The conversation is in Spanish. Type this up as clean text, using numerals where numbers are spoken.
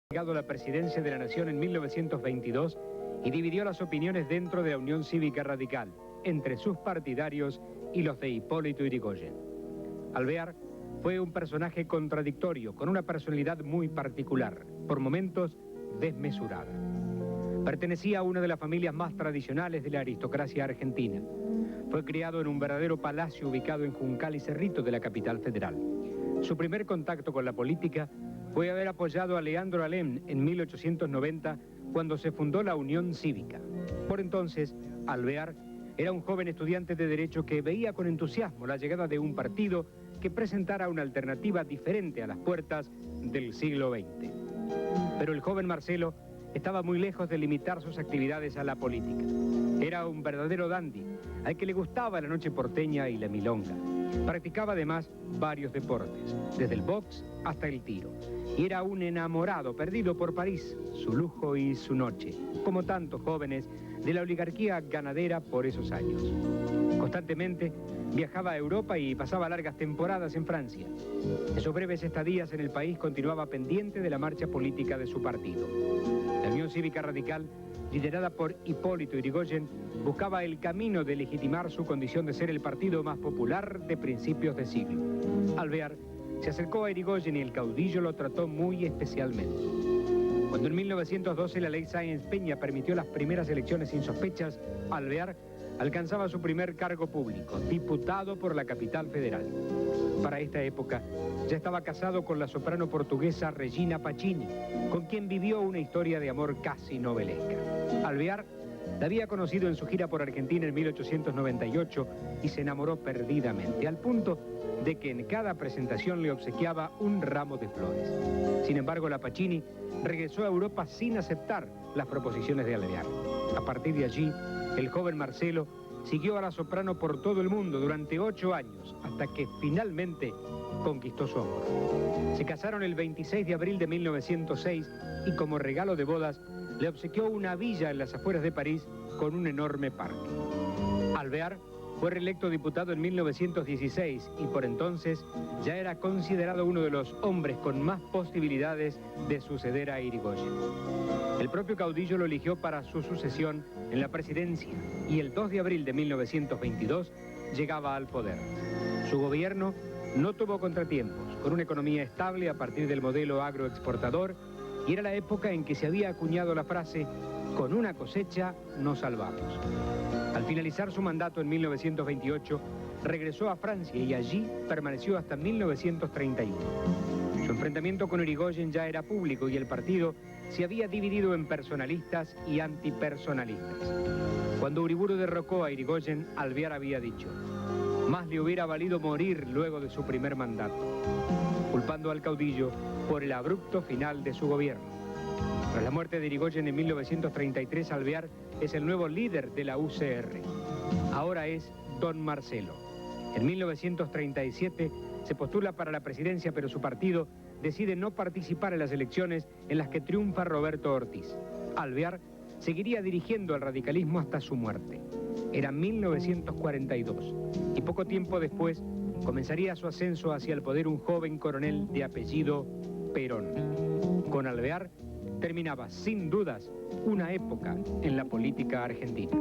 Llegado a la presidencia de la Nación en 1922 y dividió las opiniones dentro de la Unión Cívica Radical, entre sus partidarios y los de Hipólito Yrigoyen. Alvear fue un personaje contradictorio, con una personalidad muy particular, por momentos desmesurada. Pertenecía a una de las familias más tradicionales de la aristocracia argentina. Fue criado en un verdadero palacio ubicado en Juncal y Cerrito de la capital federal. Su primer contacto con la política fue haber apoyado a Leandro Alem en 1890, cuando se fundó la Unión Cívica. Por entonces, Alvear era un joven estudiante de Derecho que veía con entusiasmo la llegada de un partido que presentara una alternativa diferente a las puertas del siglo XX. Pero el joven Marcelo estaba muy lejos de limitar sus actividades a la política. Era un verdadero dandy, al que le gustaba la noche porteña y la milonga. Practicaba además varios deportes, desde el box hasta el tiro. Y era un enamorado perdido por París, su lujo y su noche, como tantos jóvenes de la oligarquía ganadera por esos años. Constantemente viajaba a Europa y pasaba largas temporadas en Francia. En sus breves estadías en el país continuaba pendiente de la marcha política de su partido. La Unión Cívica Radical, liderada por Hipólito Yrigoyen, buscaba el camino de legitimar su condición de ser el partido más popular de principios de siglo. Alvear se acercó a Yrigoyen y el caudillo lo trató muy especialmente. Cuando en 1912 la ley Sáenz Peña permitió las primeras elecciones sin sospechas, Alvear alcanzaba su primer cargo público, diputado por la capital federal. Para esta época ya estaba casado con la soprano portuguesa Regina Pacini, con quien vivió una historia de amor casi novelesca. Alvear la había conocido en su gira por Argentina en 1898 y se enamoró perdidamente, al punto de que en cada presentación le obsequiaba un ramo de flores. Sin embargo, la Pacini regresó a Europa sin aceptar las proposiciones de Alvear. A partir de allí, el joven Marcelo siguió a la soprano por todo el mundo durante 8 años, hasta que finalmente conquistó su amor. Se casaron el 26 de abril de 1906 y como regalo de bodas le obsequió una villa en las afueras de París con un enorme parque. Alvear fue reelecto diputado en 1916 y por entonces ya era considerado uno de los hombres con más posibilidades de suceder a Yrigoyen. El propio caudillo lo eligió para su sucesión en la presidencia y el 2 de abril de 1922 llegaba al poder. Su gobierno no tuvo contratiempos, con una economía estable a partir del modelo agroexportador, y era la época en que se había acuñado la frase «con una cosecha nos salvamos». Al finalizar su mandato en 1928, regresó a Francia y allí permaneció hasta 1931. Su enfrentamiento con Yrigoyen ya era público y el partido se había dividido en personalistas y antipersonalistas. Cuando Uriburu derrocó a Yrigoyen, Alvear había dicho: «Más le hubiera valido morir luego de su primer mandato», culpando al caudillo por el abrupto final de su gobierno. Tras la muerte de Yrigoyen en 1933, Alvear es el nuevo líder de la UCR. Ahora es Don Marcelo. En 1937 se postula para la presidencia, pero su partido decide no participar en las elecciones en las que triunfa Roberto Ortiz. Alvear seguiría dirigiendo el radicalismo hasta su muerte. Era 1942 y poco tiempo después comenzaría su ascenso hacia el poder un joven coronel de apellido Perón. Con Alvear terminaba sin dudas una época en la política argentina.